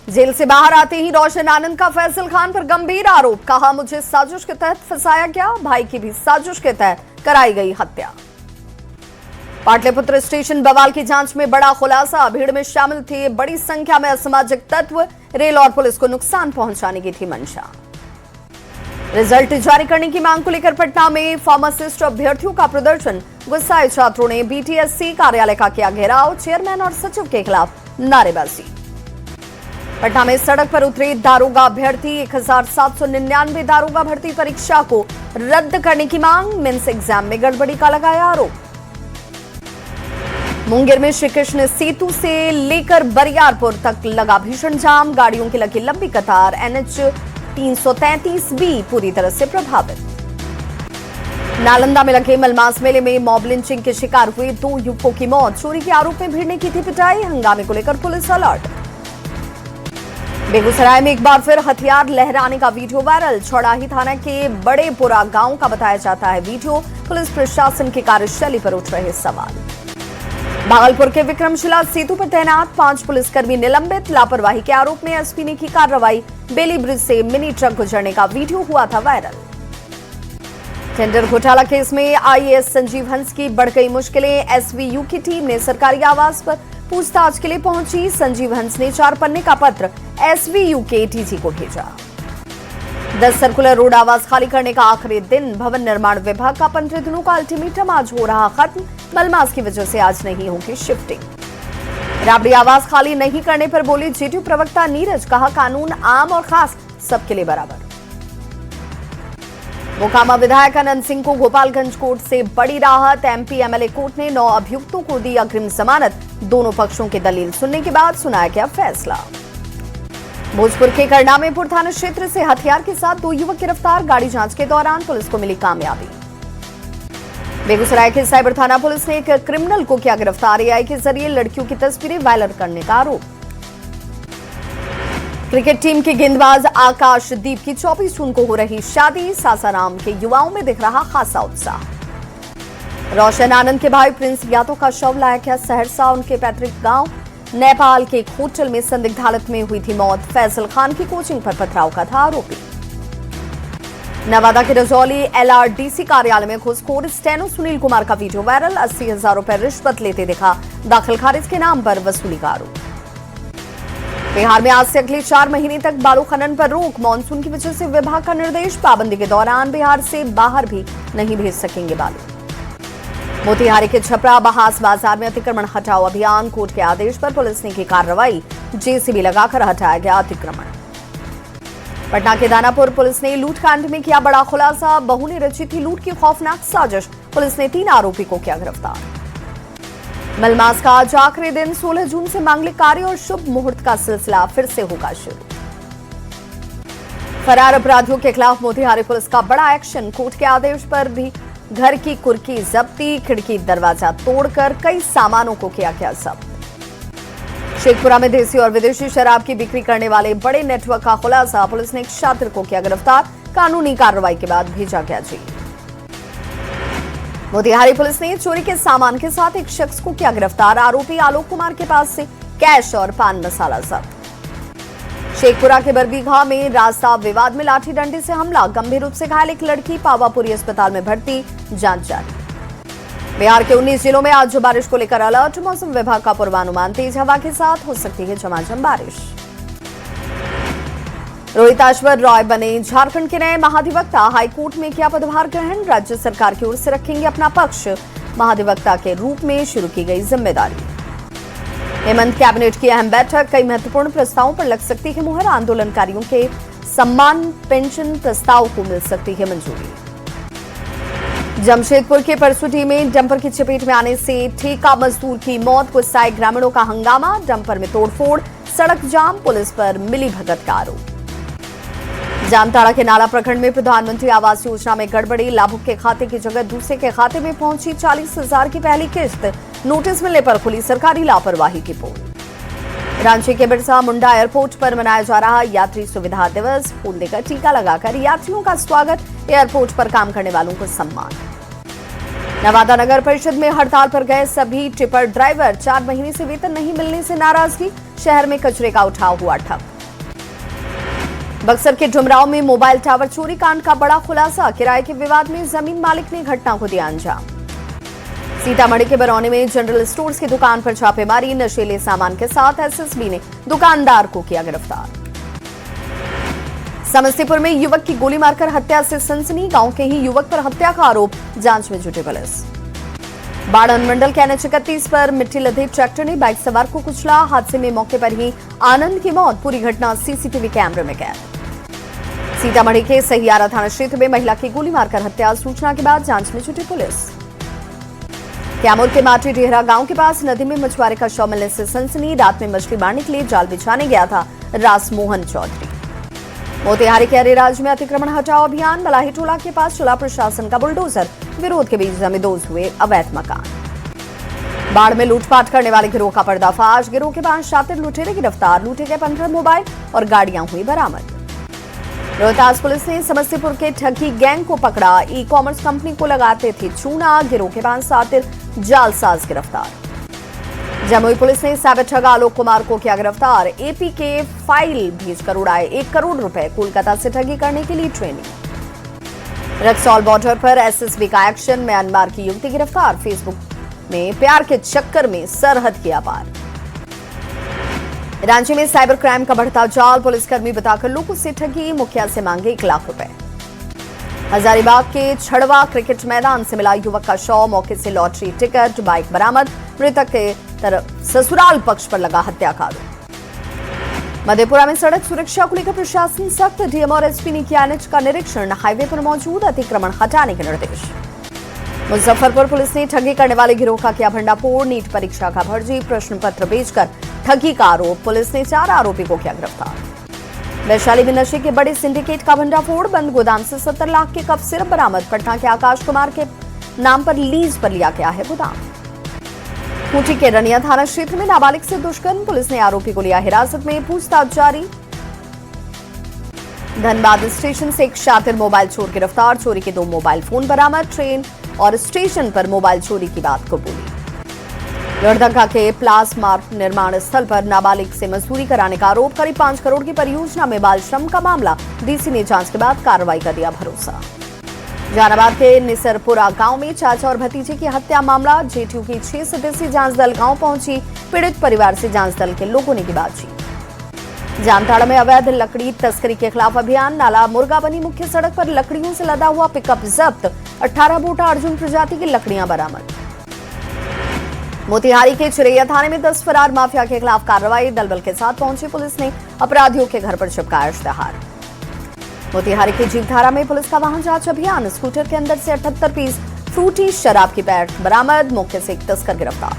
Jail से बाहर आते ही रोशन आनंद का फैसल खान पर गंभीर आरोप। कहा, मुझे साजिश के तहत फंसाया गया, भाई की भी साजिश के तहत कराई गई हत्या। पाटलिपुत्र स्टेशन बवाल की जांच में बड़ा खुलासा। भीड़ में शामिल थे बड़ी संख्या में असामाजिक तत्व। रेल और पुलिस को नुकसान पहुंचाने की थी मंशा। रिजल्ट जारी करने की मांग को लेकर पटना में फार्मासिस्ट अभ्यर्थियों का प्रदर्शन। गुस्साए छात्रों ने बीटीएससी कार्यालय का किया घेराव। चेयरमैन और सचिव के खिलाफ नारेबाजी। पटना में सड़क पर उतरे दारोगा अभ्यर्थी। 1799 दारोगा भर्ती परीक्षा को रद्द करने की मांग। मेंस एग्जाम में गड़बड़ी का लगाया आरोप। मुंगेर में श्री कृष्ण सेतु से लेकर बरियारपुर तक लगा भीषण जाम। गाड़ियों की लगी लंबी कतार। एनएच 333B पूरी तरह से प्रभावित। नालंदा में लगे मलमास मेले में मॉब लिंचिंग के शिकार हुए 2 युवकों की मौत। चोरी के आरोप में भिड़ने की थी पिटाई। हंगामे को लेकर पुलिस अलर्ट। बेगूसराय में एक बार फिर हथियार लहराने का वीडियो वायरल। छौड़ाही थाना के बड़ेपुरा गांव का बताया जाता है वीडियो। पुलिस प्रशासन की कार्यशैली पर उठ रहे सवाल। भागलपुर के विक्रमशिला सेतु पर तैनात 5 पुलिसकर्मी निलंबित। लापरवाही के आरोप में एसपी ने की कार्रवाई। बेली ब्रिज से मिनी ट्रक गुजरने का वीडियो हुआ था वायरल। टेंडर घोटाला केस में आईएएस संजीव हंस की बढ़ गई मुश्किलें। एसवीयू की टीम ने सरकारी आवास पर पूछताछ के लिए पहुंची। संजीव हंस ने 4 पन्ने का पत्र एसवीयू के डीजी को भेजा। 10 सर्कुलर रोड आवास खाली करने का आखिरी दिन। भवन निर्माण विभाग का 15 दिनों का अल्टीमेटम आज हो रहा खत्म। मलमास की वजह से आज नहीं होगी शिफ्टिंग। राबड़ी आवास खाली नहीं करने पर बोली जेडीयू प्रवक्ता नीरज। कहा, कानून आम और खास सबके लिए बराबर। मोकामा विधायक अनंत सिंह को गोपालगंज कोर्ट से बड़ी राहत। एमपी एमएलए कोर्ट ने 9 अभियुक्तों को दी अग्रिम जमानत। दोनों पक्षों की दलील सुनने के बाद सुनाया गया फैसला। भोजपुर के करनामेपुर थाना क्षेत्र से हथियार के साथ 2 युवक गिरफ्तार। गाड़ी जांच के दौरान पुलिस को मिली कामयाबी। बेगूसराय के साइबर थाना पुलिस ने एक क्रिमिनल को किया गिरफ्तार। एआई के जरिए लड़कियों की तस्वीरें वायरल करने का आरोप। क्रिकेट टीम के गेंदबाज आकाशदीप की 24 जून को हो रही शादी। सासाराम के युवाओं में दिख रहा खासा उत्साह। रोशन आनंद के भाई प्रिंस यादव का शव लाया गया सहरसा। उनके पैतृक गांव नेपाल के एक होटल में संदिग्ध हालत में हुई थी मौत। फैसल खान की कोचिंग पर पथराव का था आरोपी। नवादा के रजौली एलआरडीसी कार्यालय में घुसखोर स्टेनो सुनील कुमार का वीडियो वायरल। 80,000 रुपए रिश्वत लेते दिखा। दाखिल खारिज के नाम पर वसूली का आरोप। बिहार में आज से अगले 4 महीने तक बालू खनन पर रोक। मानसून की वजह से विभाग का निर्देश। पाबंदी के दौरान बिहार से बाहर भी नहीं भेज सकेंगे बालू। मोतिहारी के छपरा बहास बाजार में अतिक्रमण हटाओ अभियान। कोर्ट के आदेश पर पुलिस ने की कार्रवाई। जेसीबी लगाकर हटाया गया अतिक्रमण। पटना के दानापुर पुलिस ने लूटकांड में किया बड़ा खुलासा। बहू ने रची थी लूट की खौफनाक साजिश। पुलिस ने 3 आरोपी को किया गिरफ्तार। मलमास का आज आखिरी दिन। 16 जून से मांगलिक कार्य और शुभ मुहूर्त का सिलसिला फिर से होगा शुरू। फरार अपराधियों के खिलाफ मोतिहारी पुलिस का बड़ा एक्शन। कोर्ट के आदेश पर भी घर की कुर्की जब्ती। खिड़की दरवाजा तोड़कर कई सामानों को किया गया जब्त। शेखपुरा में देसी और विदेशी शराब की बिक्री करने वाले बड़े नेटवर्क का खुलासा। पुलिस ने एक छात्र को किया गिरफ्तार। कानूनी कार्रवाई के बाद भेजा गया जेल। मोतिहारी पुलिस ने चोरी के सामान के साथ एक शख्स को किया गिरफ्तार। आरोपी आलोक कुमार के पास से कैश और पान मसाला जब्त। शेखपुरा के बरबीघा में रास्ता विवाद में लाठी डंडे से हमला। गंभीर रूप से घायल एक लड़की पावापुरी अस्पताल में भर्ती। जांच जारी। बिहार के 19 जिलों में आज बारिश को लेकर अलर्ट। मौसम विभाग का पूर्वानुमान। तेज हवा के साथ हो सकती है झमाझम बारिश। रोहिताश्वर रॉय बने झारखंड के नए महाधिवक्ता। हाईकोर्ट में किया पदभार ग्रहण। राज्य सरकार की ओर से रखेंगे अपना पक्ष। महाधिवक्ता के रूप में शुरू की गई जिम्मेदारी। हेमंत कैबिनेट की अहम बैठक। कई महत्वपूर्ण प्रस्तावों पर लग सकती है मुहर। आंदोलनकारियों के सम्मान पेंशन प्रस्ताव को मिल सकती है मंजूरी। जमशेदपुर के परसुटी में डंपर की चपेट में आने से ठेका मजदूर की मौत। गुस्साए ग्रामीणों का हंगामा। डंपर में तोड़फोड़। सड़क जाम। पुलिस पर मिलीभगत का आरोप। जामताड़ा के नाला प्रखंड में प्रधानमंत्री आवास योजना में गड़बड़ी। लाभुक के खाते की जगह दूसरे के खाते में पहुंची 40,000 की पहली किस्त। नोटिस मिलने पर खुली सरकारी लापरवाही की पोल। रांची के बिरसा मुंडा एयरपोर्ट पर मनाया जा रहा यात्री सुविधा दिवस। फूल देकर टीका लगाकर यात्रियों का स्वागत। एयरपोर्ट पर काम करने वालों को सम्मान। नवादा नगर परिषद में हड़ताल पर गए सभी टिपर ड्राइवर। 4 महीने से वेतन नहीं मिलने से नाराजगी। शहर में कचरे का उठाव हुआ ठप। बक्सर के डुमरांव में मोबाइल टावर चोरी कांड का बड़ा खुलासा। किराए के विवाद में जमीन मालिक ने घटना को दिया अंजाम। सीतामढ़ी के बरौनी में जनरल स्टोर्स की दुकान पर छापेमारी। नशीले सामान के साथ एसएसबी ने दुकानदार को किया गिरफ्तार। समस्तीपुर में युवक की गोली मारकर हत्या से सनसनी। गांव के ही युवक पर हत्या का आरोप, जांच में जुटी पुलिस। बाढ़ अनुमंडल के NH 31 पर मिट्टी लदे ट्रैक्टर ने बाइक सवार को कुचला। हादसे में मौके पर ही आनंद की मौत। पूरी घटना सीसीटीवी कैमरे में कैद। सीतामढ़ी के सहियारा थाना क्षेत्र में महिला की गोली मारकर हत्या। सूचना के बाद जांच में जुटी पुलिस। कैमूर के माटी डेहरा गांव के पास नदी में मछुआरे का शव मिलने से सनसनी। रात में मछली मारने के लिए जाल बिछाने गया था रासमोहन चौधरी। मोतिहारी के अरेराज में अतिक्रमण हटाओ अभियान। मलाही टोला के पास चला प्रशासन का बुलडोजर। विरोध के बीच जमींदोज हुए अवैध मकान। बाढ़ में लूटपाट करने वाले गिरोह का पर्दाफाश। गिरोह के 5 शातिर लुटेरे गिरफ्तार। लूटे गए 15 मोबाइल और गाड़ियां हुई बरामद। रोहतास पुलिस ने समस्तीपुर के ठगी गैंग को पकड़ा। ई-कॉमर्स कंपनी को लगाते थे चूना। गिरोह के 5 शातिर जालसाज गिरफ्तार। जमुई पुलिस ने साइबर ठग आलोक कुमार को किया गिरफ्तार। एपी के फाइल भेजकर उड़ाए 1 करोड़ रुपए। कोलकाता से ठगी करने के लिए ट्रेनिंग। रक्सौल बॉर्डर पर एसएसबी का एक्शन। म्यांमार की युवती गिरफ्तार। फेसबुक में प्यार के चक्कर में सरहद किया पार। रांची में साइबर क्राइम का बढ़ता जाल। पुलिसकर्मी बताकर लोगों से ठगी। मुखिया से मांगे 1 लाख रुपए। हजारीबाग के छड़वा क्रिकेट मैदान से मिला युवक का शव। मौके से लॉटरी टिकट, बाइक बरामद। मृतक के तरफ ससुराल पक्ष पर लगा हत्या का आरोप। मधेपुरा में सड़क सुरक्षा को लेकर प्रशासन सख्त। डीएम और एसपी ने किया NH का निरीक्षण। हाईवे पर मौजूद अतिक्रमण हटाने के निर्देश। मुजफ्फरपुर पुलिस ने ठगी करने वाले गिरोह का किया भंडाफोड़। नीट परीक्षा का फर्जी प्रश्न पत्र बेचकर ठगी का आरोप। पुलिस ने 4 आरोपी को किया गिरफ्तार। वैशाली में नशे के बड़े सिंडिकेट का भंडाफोड़। बंद गोदाम से 70 लाख के कप सिरप बरामद। पटना के आकाश कुमार के नाम पर लीज पर लिया गया है गोदाम। खूंटी के रनिया थाना क्षेत्र में नाबालिग से दुष्कर्म। पुलिस ने आरोपी को लिया हिरासत में। पूछताछ जारी। धनबाद स्टेशन से एक शातिर मोबाइल चोर गिरफ्तार। चोरी के 2 मोबाइल फोन बरामद। ट्रेन और स्टेशन पर मोबाइल चोरी की बात कबूली। लोहरदगा के प्लास मार्ग निर्माण स्थल पर नाबालिग से मजदूरी कराने का आरोप। करीब 5 करोड़ की परियोजना में बाल श्रम का मामला। डीसी ने जांच के बाद कार्रवाई का दिया भरोसा। जहानाबाद के निसरपुरा गांव में चाचा और भतीजे की हत्या मामला। जेटीयू की 6 सदस्यीय जांच दल गांव पहुंची। पीड़ित परिवार से जांच दल के लोगों ने की बातचीत। जामताड़ा में अवैध लकड़ी तस्करी के खिलाफ अभियान। नाला मुर्गा बनी मुख्य सड़क पर लकड़ियों से लदा हुआ पिकअप जब्त। 18 बोटा अर्जुन प्रजाति की लकड़ियां बरामद। मोतिहारी के चिरैया थाने में 10 फरार माफिया के खिलाफ कार्रवाई। दलबल के साथ पहुंची पुलिस ने अपराधियों के घर पर चिपकाया इश्तेहार। मोतिहारी के जीवधारा में पुलिस का वाहन जांच अभियान। स्कूटर के अंदर से 78 पीस फ्रूटी शराब की पैक बरामद। मौके से एक तस्कर गिरफ्तार।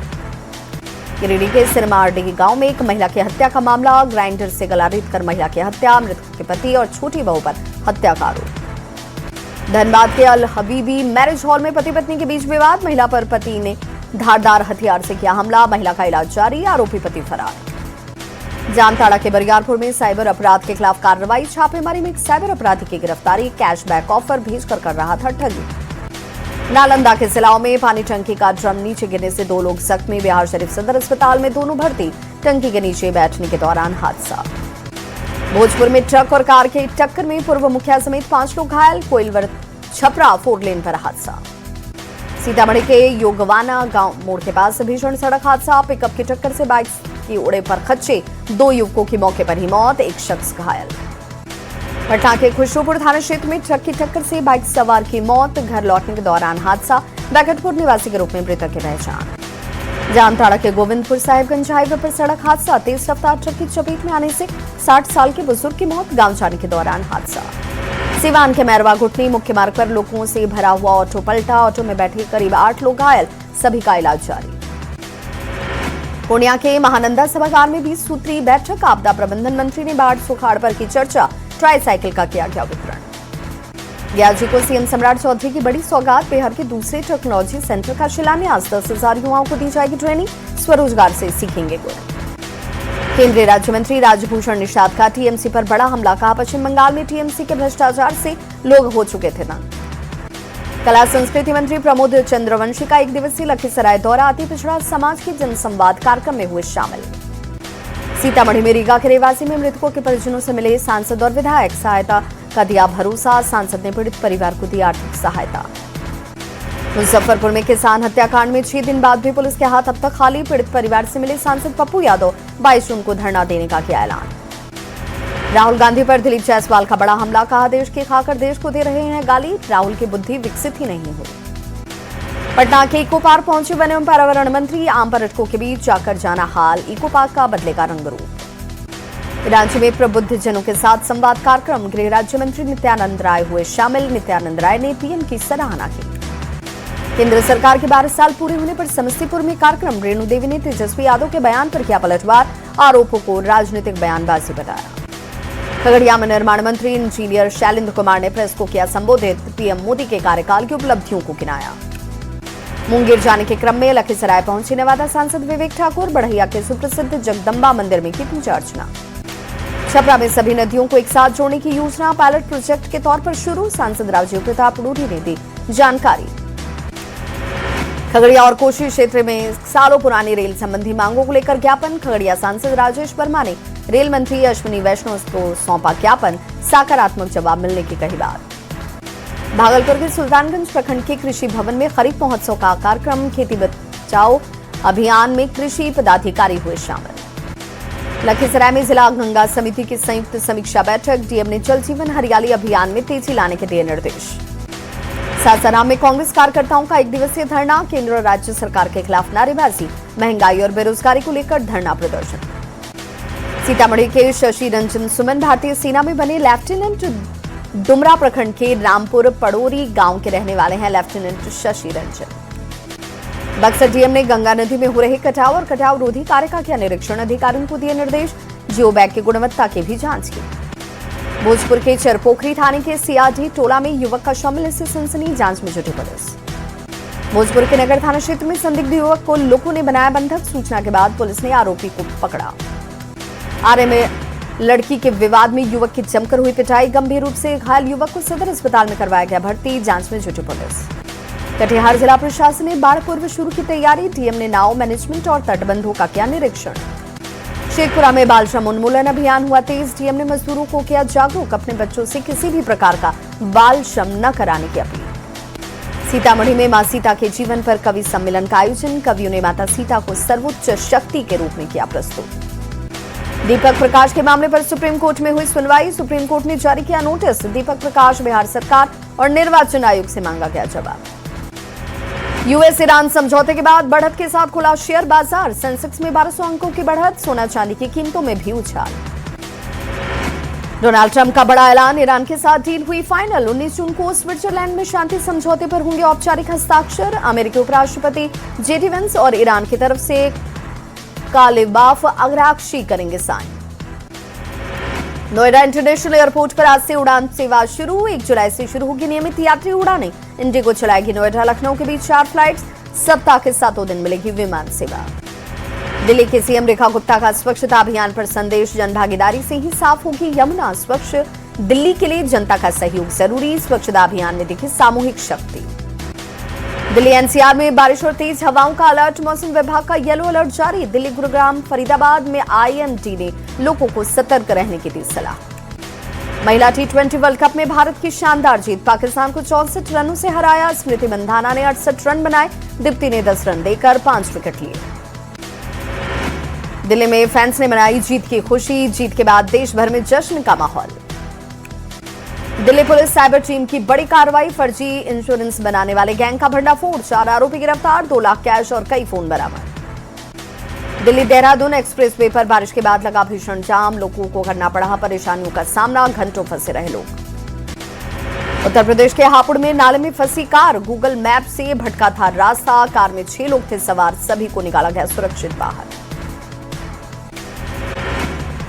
गिरिडीह के सिरमारडीह गांव में एक महिला की हत्या का मामला। ग्राइंडर से गला रेतकर महिला की हत्या। मृतक के पति और छोटी बहू पर हत्या का आरोप। धनबाद के अल हबीबी मैरिज हॉल में पति पत्नी के बीच विवाद। महिला पर पति ने धारदार हथियार से किया हमला। महिला का इलाज जारी। आरोपी पति फरार। जामताड़ा के बरियारपुर में साइबर अपराध के खिलाफ कार्रवाई। छापेमारी में एक साइबर अपराधी की गिरफ्तारी। कैशबैक ऑफर भेजकर कर रहा था ठगी। नालंदा के सिलाव में पानी टंकी का ड्रम नीचे गिरने से 2 लोग जख्मी। बिहार शरीफ सदर अस्पताल में दोनों भर्ती। टंकी के नीचे बैठने के दौरान हादसा। भोजपुर में ट्रक और कार के टक्कर में पूर्व मुखिया समेत 5 लोग घायल। कोइलवर छपरा 4 लेन पर हादसा। सीतामढ़ी के योगवाना गांव मोड़ के पास भीषण सड़क हादसा। पिकअप की टक्कर से बाइक की उड़े पर खच्चे। 2 युवकों की मौके पर ही मौत। 1 शख्स घायल। पटना के खुशरूपुर थाना क्षेत्र में ट्रक की टक्कर से बाइक सवार की मौत। घर लौटने के दौरान हादसा। बैकटपुर निवासी के रूप में मृतक की पहचान। जामताड़ा के गोविंदपुर साहिबगंज हाईवे पर सड़क हादसा। तेज रफ्तार ट्रक की चपेट में आने से 60 साल के बुजुर्ग की मौत। गांव जाने के दौरान हादसा। सिवान के मैरवा घुटनी मुख्य मार्ग पर लोगों से भरा हुआ ऑटो पलटा। ऑटो में बैठे करीब 8 लोग घायल। सभी का इलाज जारी। पूर्णिया के महानंदा सभागार में 20 सूत्री बैठक। आपदा प्रबंधन मंत्री ने बाढ़ सुखाड़ पर की चर्चा। ट्राईसाइकिल का किया गया वितरण। ग्याजी को सीएम सम्राट चौधरी की बड़ी सौगात। बिहार के दूसरे टेक्नोलॉजी सेंटर का शिलान्यास। 10,000 युवाओं को दी जाएगी ट्रेनिंग। स्वरोजगार से सीखेंगे गुण। केंद्रीय राज्य मंत्री राजभूषण निषाद का टीएमसी पर बड़ा हमला। कहा पश्चिम बंगाल में टीएमसी के भ्रष्टाचार से लोग हो चुके थे तंग। कला संस्कृति मंत्री प्रमोद चंद्रवंशी का 1 दिवसीय लखीसराय दौरा। अति पिछड़ा समाज के जनसंवाद कार्यक्रम में हुए शामिल। सीतामढ़ी में रीगा के रेवासी में मृतकों के परिजनों से मिले सांसद और विधायक, सहायता का दिया भरोसा, सांसद ने पीड़ित परिवार को दी आर्थिक सहायता। मुजफ्फरपुर में किसान हत्याकांड में 6 दिन बाद भी पुलिस के हाथ अब तक खाली, पीड़ित परिवार से मिले सांसद पप्पू यादव, 22 जून को धरना देने का किया ऐलान। राहुल गांधी पर दिलीप जायसवाल का बड़ा हमला, कहा देश की खाकर देश को दे रहे हैं गाली, राहुल की बुद्धि विकसित ही नहीं हुई। पटना के इको पार्क पहुंचे वन एवं पर्यावरण मंत्री, आम पर्यटकों के बीच जाकर जाना हाल, इको पार्क का बदलेगा रंग रूप। रांची में प्रबुद्ध जनों के साथ संवाद कार्यक्रम, गृह राज्य मंत्री नित्यानंद राय हुए शामिल, नित्यानंद राय ने पीएम की सराहना की। केंद्र सरकार के 12 साल पूरे होने पर समस्तीपुर में कार्यक्रम, रेणु देवी ने तेजस्वी यादव के बयान पर किया पलटवार, आरोपों को राजनीतिक बयानबाजी बताया। खगड़िया में निर्माण मंत्री इंजीनियर शैलेंद्र कुमार ने प्रेस को किया संबोधित, पीएम मोदी के कार्यकाल की उपलब्धियों को गिनाया। मुंगेर जाने के क्रम में लखीसराय पहुंचे नवादा सांसद विवेक ठाकुर, बढ़ैया के सुप्रसिद्ध जगदम्बा मंदिर में की पूजा अर्चना। छपरा में सभी नदियों को एक साथ जोड़ने की योजना पायलट प्रोजेक्ट के तौर पर शुरू, सांसद राजीव प्रताप रूडी ने दी जानकारी। खगड़िया और कोशी क्षेत्र में सालों पुरानी रेल संबंधी मांगों को लेकर ज्ञापन, खगड़िया सांसद राजेश वर्मा ने रेल मंत्री अश्विनी वैष्णव को सौंपा ज्ञापन, सकारात्मक जवाब मिलने की कही बात। भागलपुर के सुल्तानगंज प्रखंड के कृषि भवन में खरीफ महोत्सव का कार्यक्रम, खेती बचाओ अभियान में कृषि पदाधिकारी हुए शामिल। लखीसराय में जिला गंगा समिति की संयुक्त समीक्षा बैठक, डीएम ने जल जीवन हरियाली अभियान में तेजी लाने के दिए निर्देश। सासाराम में कांग्रेस कार्यकर्ताओं का 1 दिवसीय धरना, केंद्र और राज्य सरकार के खिलाफ नारेबाजी, महंगाई और बेरोजगारी को लेकर धरना प्रदर्शन। सीतामढ़ी के शशि रंजन सुमन भारतीय सेना में बने लेफ्टिनेंट, डुमरा प्रखंड के रामपुर पड़ोरी गांव के रहने वाले हैं लेफ्टिनेंट शशि रंजन। बक्सर डीएम ने गंगा नदी में हो रहे कटाव और कटाव रोधी कार्य का किया निरीक्षण, अधिकारियों को दिए निर्देश, जियो बैग की गुणवत्ता की भी जांच की। भोजपुर के चरपोखरी थाने के सियाडी टोला में युवक का शव मिलने से सनसनी, जांच में जुटी पुलिस। भोजपुर के नगर थाना क्षेत्र में संदिग्ध युवक को लोगों ने बनाया बंधक, सूचना के बाद पुलिस ने आरोपी को पकड़ा। आरए में लड़की के विवाद में युवक की जमकर हुई पिटाई, गंभीर रूप से घायल युवक को सदर अस्पताल में करवाया गया भर्ती, जांच में जुटी पुलिस। कटिहार जिला प्रशासन ने बाढ़ पूर्व शुरू की तैयारी, डीएम ने नाव मैनेजमेंट और तटबंधों का किया निरीक्षण। शेखपुरा में बाल श्रम उन्मूलन अभियान हुआ तेज, डीएम ने मजदूरों को किया जागरूक, अपने बच्चों से किसी भी प्रकार का बाल श्रम न कराने की अपील। सीतामढ़ी में मां सीता के जीवन पर कवि सम्मेलन का आयोजन, कवियों ने माता सीता को सर्वोच्च शक्ति के रूप में किया प्रस्तुत। दीपक प्रकाश के मामले पर सुप्रीम कोर्ट में हुई सुनवाई, सुप्रीम कोर्ट ने जारी किया नोटिस, दीपक प्रकाश, बिहार सरकार और निर्वाचन आयोग से मांगा गया जवाब। यूएस ईरान समझौते के बाद बढ़त के साथ खुला शेयर बाजार, सेंसेक्स में 1200 अंकों की बढ़त, सोना चांदी की कीमतों में भी उछाल। डोनाल्ड ट्रंप का बड़ा ऐलान, ईरान के साथ डील हुई फाइनल, 19 जून को स्विट्जरलैंड में शांति समझौते पर होंगे औपचारिक हस्ताक्षर, अमेरिकी उपराष्ट्रपति जेडी वेंस और ईरान की तरफ से कालिबाफ अग्राक्षी करेंगे साइन। नोएडा इंटरनेशनल एयरपोर्ट पर आज से उड़ान सेवा शुरू, 1 जुलाई से शुरू होगी नियमित यात्री उड़ानें, इंडिगो चलाएगी नोएडा लखनऊ के बीच 4 फ्लाइट्स, सप्ताह के 7 दिन मिलेगी विमान सेवा। दिल्ली के सीएम रेखा गुप्ता का स्वच्छता अभियान पर संदेश, जनभागीदारी से ही साफ होगी यमुना, स्वच्छ दिल्ली के लिए जनता का सहयोग जरूरी, स्वच्छता अभियान में दिखी सामूहिक शक्ति। दिल्ली एनसीआर में बारिश और तेज हवाओं का अलर्ट, मौसम विभाग का येलो अलर्ट जारी, दिल्ली, गुरुग्राम, फरीदाबाद में आईएमडी ने लोगों को सतर्क रहने की दी सलाह। महिला टी20 वर्ल्ड कप में भारत की शानदार जीत, पाकिस्तान को 64 रनों से हराया, स्मृति मंधाना ने 68 रन बनाए, दीप्ति ने 10 रन देकर 5 विकेट लिए। दिल्ली में फैंस ने मनाई जीत की खुशी, जीत के बाद देश भर में जश्न का माहौल। दिल्ली पुलिस साइबर टीम की बड़ी कार्रवाई, फर्जी इंश्योरेंस बनाने वाले गैंग का भंडाफोड़, 4 आरोपी गिरफ्तार, 2 लाख कैश और कई फोन बरामद। दिल्ली देहरादून एक्सप्रेसवे पर बारिश के बाद लगा भीषण जाम, लोगों को करना पड़ा परेशानियों का सामना, घंटों फंसे रहे लोग। उत्तर प्रदेश के हापुड़ में नाले में फंसी कार, गूगल मैप से भटका था रास्ता, कार में 6 लोग थे सवार, सभी को निकाला गया सुरक्षित बाहर।